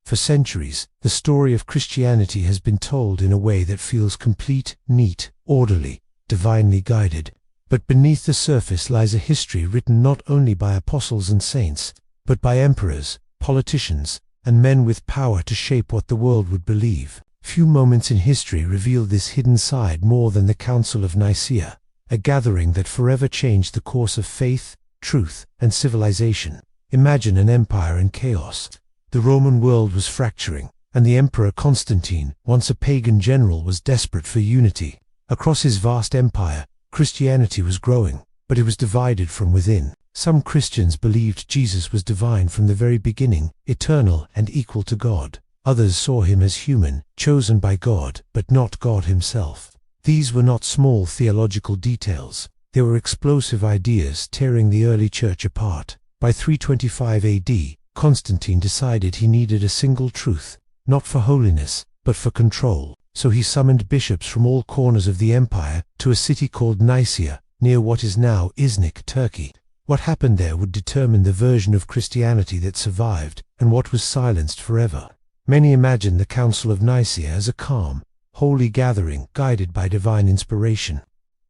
For centuries, the story of Christianity has been told in a way that feels complete, neat, orderly, divinely guided. But beneath the surface lies a history written not only by apostles and saints, but by emperors, politicians, and men with power to shape what the world would believe. Few moments in history reveal this hidden side more than the Council of Nicaea, a gathering that forever changed the course of faith, truth, and civilization. Imagine an empire in chaos. The Roman world was fracturing, and the Emperor Constantine, once a pagan general, was desperate for unity. Across his vast empire, Christianity was growing, but it was divided from within. Some Christians believed Jesus was divine from the very beginning, eternal and equal to God. Others saw him as human, chosen by God, but not God himself. These were not small theological details. They were explosive ideas tearing the early church apart. By 325 AD, Constantine decided he needed a single truth, not for holiness, but for control. So he summoned bishops from all corners of the empire to a city called Nicaea, near what is now Iznik, Turkey. What happened there would determine the version of Christianity that survived and what was silenced forever. Many imagine the Council of Nicaea as a calm, holy gathering guided by divine inspiration.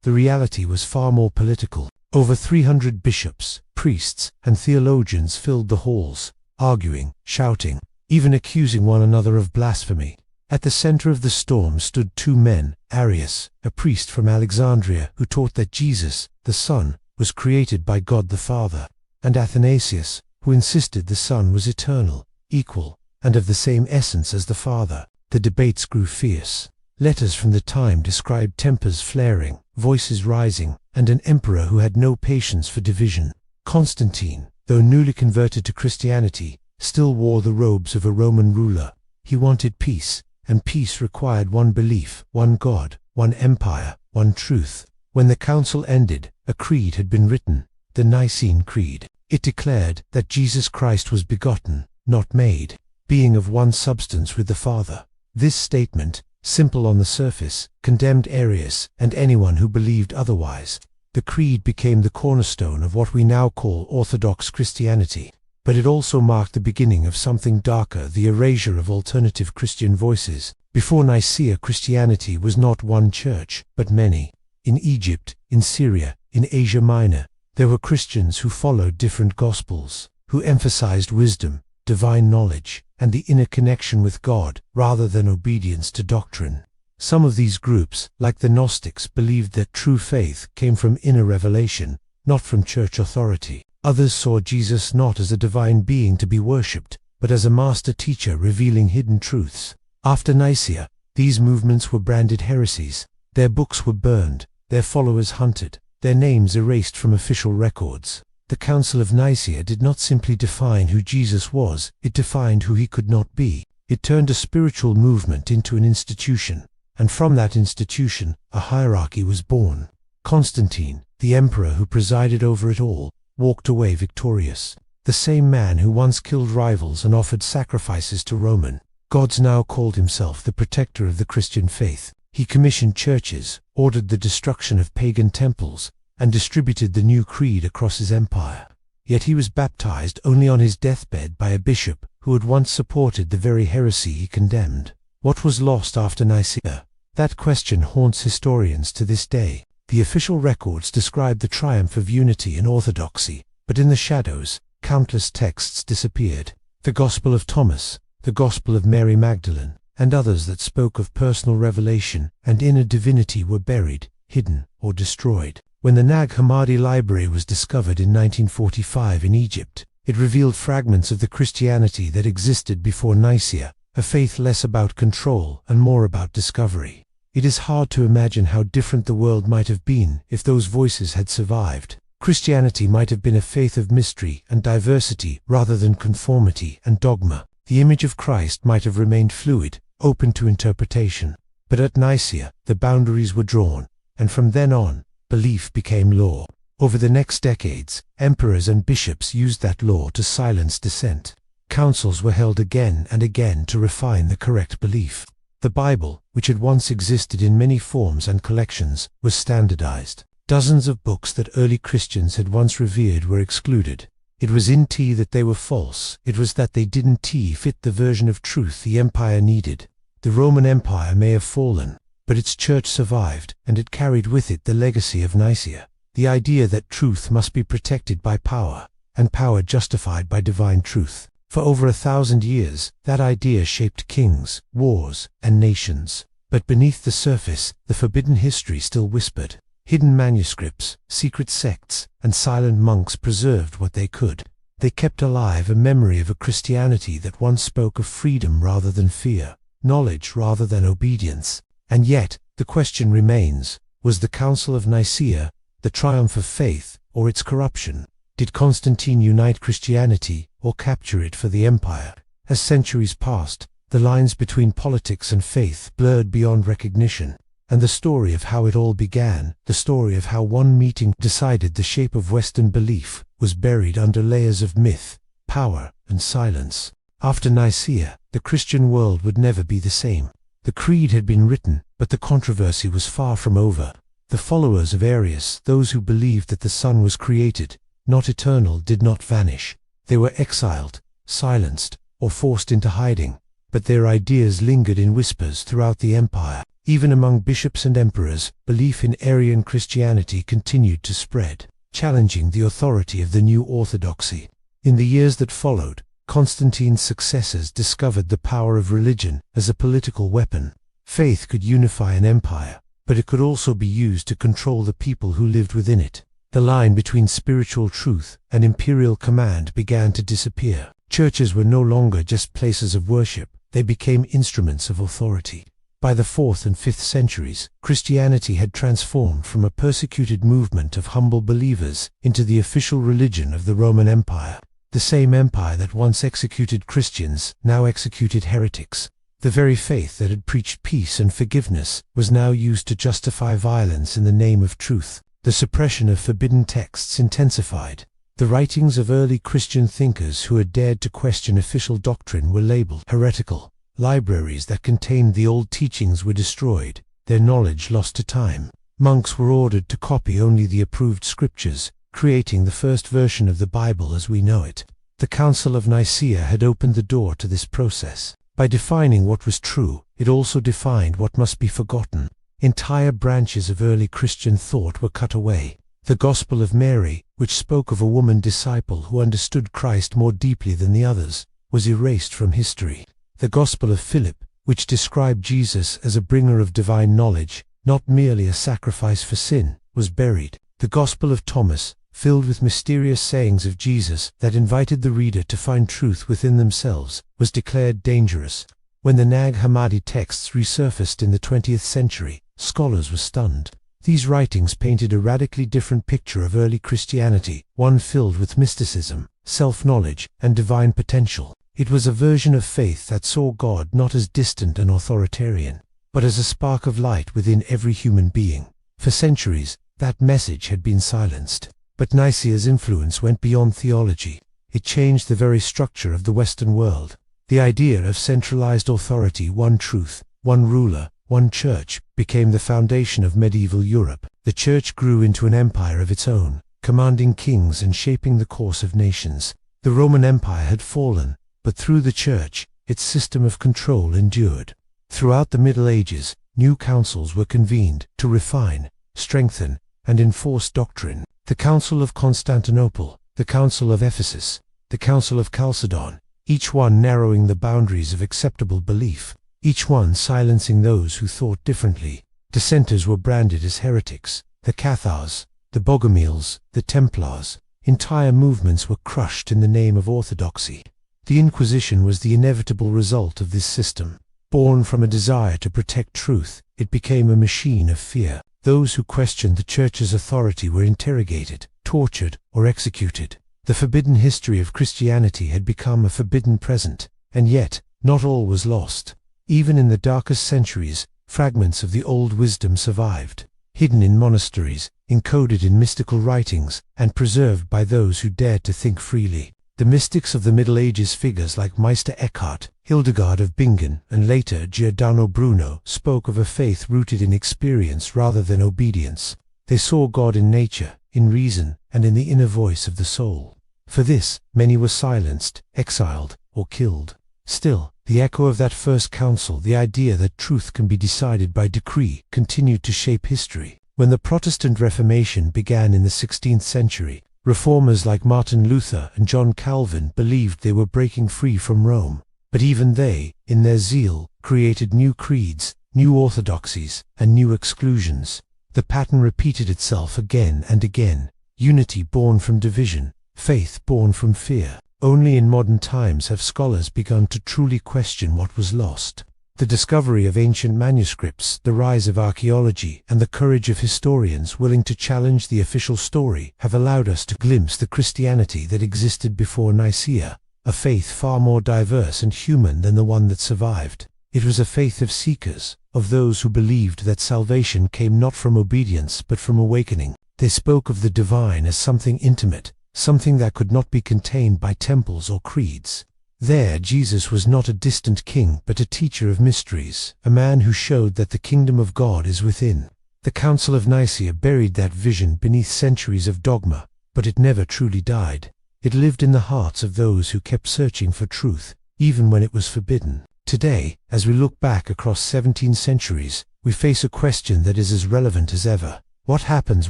The reality was far more political. Over 300 bishops, priests, and theologians filled the halls, arguing, shouting, even accusing one another of blasphemy. At the center of the storm stood two men, Arius, a priest from Alexandria who taught that Jesus, the Son, was created by God the Father, and Athanasius, who insisted the Son was eternal, equal, and of the same essence as the Father. The debates grew fierce. Letters from the time described tempers flaring, voices rising, and an emperor who had no patience for division. Constantine, though newly converted to Christianity, still wore the robes of a Roman ruler. He wanted peace, and peace required one belief, one God, one empire, one truth. When the council ended, a creed had been written, the Nicene Creed. It declared that Jesus Christ was begotten, not made, being of one substance with the Father. This statement, simple on the surface, condemned Arius and anyone who believed otherwise. The creed became the cornerstone of what we now call Orthodox Christianity. But it also marked the beginning of something darker, the erasure of alternative Christian voices. Before Nicaea, Christianity was not one church, but many. In Egypt, in Syria, in Asia Minor, there were Christians who followed different gospels, who emphasized wisdom, divine knowledge, and the inner connection with God, rather than obedience to doctrine. Some of these groups, like the Gnostics, believed that true faith came from inner revelation, not from church authority. Others saw Jesus not as a divine being to be worshipped, but as a master teacher revealing hidden truths. After Nicaea, these movements were branded heresies. Their books were burned, their followers hunted, their names erased from official records. The Council of Nicaea did not simply define who Jesus was, it defined who he could not be. It turned a spiritual movement into an institution, and from that institution, a hierarchy was born. Constantine, the emperor who presided over it all, walked away victorious. The same man who once killed rivals and offered sacrifices to Roman gods now called himself the protector of the Christian faith. He commissioned churches, ordered the destruction of pagan temples, and distributed the new creed across his empire. Yet he was baptized only on his deathbed by a bishop who had once supported the very heresy he condemned. What was lost after Nicaea? That question haunts historians to this day. The official records describe the triumph of unity and orthodoxy, but in the shadows, countless texts disappeared. The Gospel of Thomas, the Gospel of Mary Magdalene, and others that spoke of personal revelation and inner divinity were buried, hidden, or destroyed. When the Nag Hammadi library was discovered in 1945 in Egypt, it revealed fragments of the Christianity that existed before Nicaea, a faith less about control and more about discovery. It is hard to imagine how different the world might have been if those voices had survived. Christianity might have been a faith of mystery and diversity rather than conformity and dogma. The image of Christ might have remained fluid, open to interpretation. But at Nicaea, the boundaries were drawn, and from then on, belief became law. Over the next decades, emperors and bishops used that law to silence dissent. Councils were held again and again to refine the correct belief. The Bible, which had once existed in many forms and collections, was standardized. Dozens of books that early Christians had once revered were excluded. It was in that they were false. It was that they didn't fit the version of truth the empire needed. The Roman Empire may have fallen, but its church survived, and it carried with it the legacy of Nicaea, the idea that truth must be protected by power, and power justified by divine truth. For over 1,000 years, that idea shaped kings, wars, and nations. But beneath the surface, the forbidden history still whispered. Hidden manuscripts, secret sects, and silent monks preserved what they could. They kept alive a memory of a Christianity that once spoke of freedom rather than fear, knowledge rather than obedience. And yet, the question remains, was the Council of Nicaea the triumph of faith, or its corruption? Did Constantine unite Christianity, or capture it for the empire? As centuries passed, the lines between politics and faith blurred beyond recognition. And the story of how it all began, the story of how one meeting decided the shape of Western belief, was buried under layers of myth, power, and silence. After Nicaea, the Christian world would never be the same. The creed had been written, but the controversy was far from over. The followers of Arius, those who believed that the sun was created, not eternal, did not vanish. They were exiled, silenced, or forced into hiding, but their ideas lingered in whispers throughout the empire. Even among bishops and emperors, belief in Arian Christianity continued to spread, challenging the authority of the new orthodoxy. In the years that followed, Constantine's successors discovered the power of religion as a political weapon. Faith could unify an empire, but it could also be used to control the people who lived within it. The line between spiritual truth and imperial command began to disappear. Churches were no longer just places of worship, they became instruments of authority. By the 4th and 5th centuries, Christianity had transformed from a persecuted movement of humble believers into the official religion of the Roman Empire. The same empire that once executed Christians now executed heretics. The very faith that had preached peace and forgiveness was now used to justify violence in the name of truth. The suppression of forbidden texts intensified. The writings of early Christian thinkers who had dared to question official doctrine were labeled heretical. Libraries that contained the old teachings were destroyed, their knowledge lost to time. Monks were ordered to copy only the approved scriptures, creating the first version of the Bible as we know it. The Council of Nicaea had opened the door to this process. By defining what was true, it also defined what must be forgotten. Entire branches of early Christian thought were cut away. The Gospel of Mary, which spoke of a woman disciple who understood Christ more deeply than the others, was erased from history. The Gospel of Philip, which described Jesus as a bringer of divine knowledge, not merely a sacrifice for sin, was buried. The Gospel of Thomas, filled with mysterious sayings of Jesus that invited the reader to find truth within themselves, was declared dangerous. When the Nag Hammadi texts resurfaced in the 20th century, scholars were stunned. These writings painted a radically different picture of early Christianity, one filled with mysticism, self-knowledge, and divine potential. It was a version of faith that saw God not as distant and authoritarian, but as a spark of light within every human being. For centuries, that message had been silenced. But Nicaea's influence went beyond theology. It changed the very structure of the Western world. The idea of centralized authority, one truth, one ruler, one church, became the foundation of medieval Europe. The church grew into an empire of its own, commanding kings and shaping the course of nations. The Roman Empire had fallen, but through the church, its system of control endured. Throughout the Middle Ages, new councils were convened to refine, strengthen, and enforce doctrine. The Council of Constantinople, the Council of Ephesus, the Council of Chalcedon, each one narrowing the boundaries of acceptable belief, each one silencing those who thought differently. Dissenters were branded as heretics. The Cathars, the Bogomiles, the Templars, entire movements were crushed in the name of orthodoxy. The Inquisition was the inevitable result of this system. Born from a desire to protect truth, it became a machine of fear. Those who questioned the Church's authority were interrogated, tortured, or executed. The forbidden history of Christianity had become a forbidden present, and yet, not all was lost. Even in the darkest centuries, fragments of the old wisdom survived, hidden in monasteries, encoded in mystical writings, and preserved by those who dared to think freely. The mystics of the Middle Ages, figures like Meister Eckhart, Hildegard of Bingen, and later Giordano Bruno, spoke of a faith rooted in experience rather than obedience. They saw God in nature, in reason, and in the inner voice of the soul. For this, many were silenced, exiled, or killed. Still, the echo of that first council, the idea that truth can be decided by decree, continued to shape history. When the Protestant Reformation began in the 16th century, reformers like Martin Luther and John Calvin believed they were breaking free from Rome. But even they, in their zeal, created new creeds, new orthodoxies, and new exclusions. The pattern repeated itself again and again: unity born from division, faith born from fear. Only in modern times have scholars begun to truly question what was lost. The discovery of ancient manuscripts, the rise of archaeology, and the courage of historians willing to challenge the official story have allowed us to glimpse the Christianity that existed before Nicaea, a faith far more diverse and human than the one that survived. It was a faith of seekers, of those who believed that salvation came not from obedience but from awakening. They spoke of the divine as something intimate, something that could not be contained by temples or creeds. There, Jesus was not a distant king but a teacher of mysteries, a man who showed that the kingdom of God is within. The Council of Nicaea buried that vision beneath centuries of dogma, but it never truly died. It lived in the hearts of those who kept searching for truth, even when it was forbidden. Today, as we look back across 17 centuries, we face a question that is as relevant as ever. What happens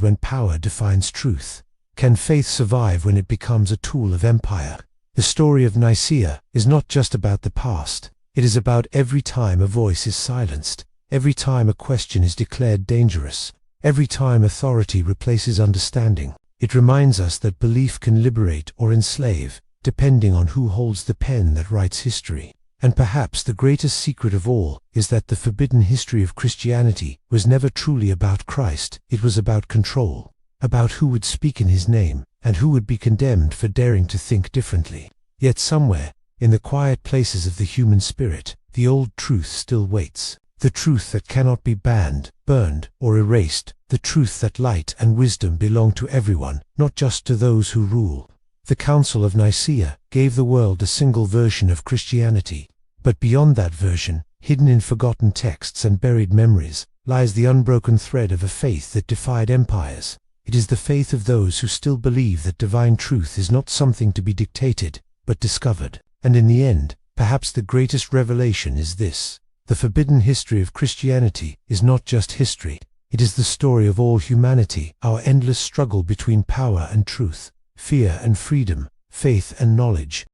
when power defines truth? Can faith survive when it becomes a tool of empire? The story of Nicaea is not just about the past. It is about every time a voice is silenced, every time a question is declared dangerous, every time authority replaces understanding. It reminds us that belief can liberate or enslave, depending on who holds the pen that writes history. And perhaps the greatest secret of all is that the forbidden history of Christianity was never truly about Christ. It was about control, about who would speak in his name, and who would be condemned for daring to think differently. Yet somewhere, in the quiet places of the human spirit, the old truth still waits. The truth that cannot be banned, burned, or erased. The truth that light and wisdom belong to everyone, not just to those who rule. The Council of Nicaea gave the world a single version of Christianity. But beyond that version, hidden in forgotten texts and buried memories, lies the unbroken thread of a faith that defied empires. It is the faith of those who still believe that divine truth is not something to be dictated, but discovered. And in the end, perhaps the greatest revelation is this: the forbidden history of Christianity is not just history. It is the story of all humanity, our endless struggle between power and truth, fear and freedom, faith and knowledge.